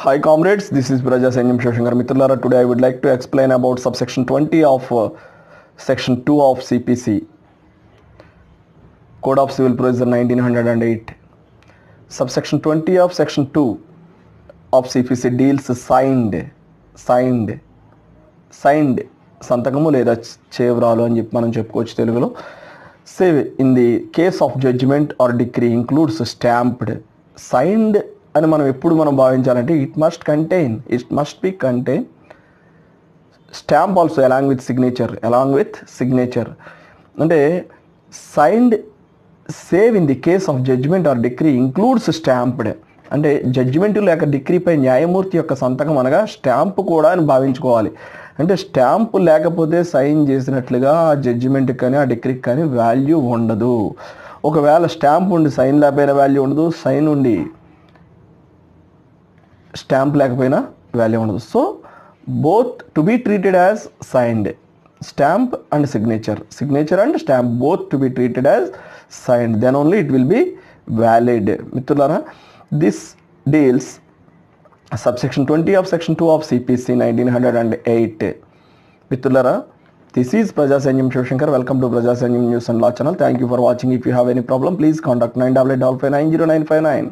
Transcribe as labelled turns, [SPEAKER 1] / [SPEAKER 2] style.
[SPEAKER 1] Hi comrades, this is Brajasanyam Shashankar Mitrlara. Today I would like to explain about subsection 20 of section 2 of CPC, Code of Civil Procedure 1908. Subsection 20 of section 2 of CPC deals signed సంతకము లేదా చేవ్రాలు అని చెప్పి మనం చెప్పుకోవచ్చు తెలుగులో. Save in the case of judgement or degree includes stamped. Signed అని మనం ఎప్పుడు మనం భావించాలంటే it must be contain stamp also along with signature అంటే signed save in the case of judgement or degree includes stamped అంటే judgement లేక డిగ్రీపై న్యాయమూర్తి యొక్క సంతకం అనగా స్టాంప్ కూడా అని భావించుకోవాలి. అంటే స్టాంప్ లేకపోతే సైన్ చేసినట్లుగా ఆ జడ్జిమెంట్కి కానీ ఆ డిగ్రీకి కానీ వాల్యూ ఉండదు. ఒకవేళ స్టాంప్ ఉండి సైన్ లేకపోయినా వాల్యూ ఉండదు, సైన్ ఉండి స్టాంప్ లేకపోయినా వాల్యూ ఉండదు. So both to be treated as signed, stamp and signature and stamp both to be treated as signed, then only it will be valid. మిత్రులారా, this deals subsection 20 of section 2 of CPC 1908. మిత్రులారా, this is Brajasanyam Shashankar. Welcome to Brajasanyam News and Law channel. Thank you for watching. If you have any problem, please contact 9855909959.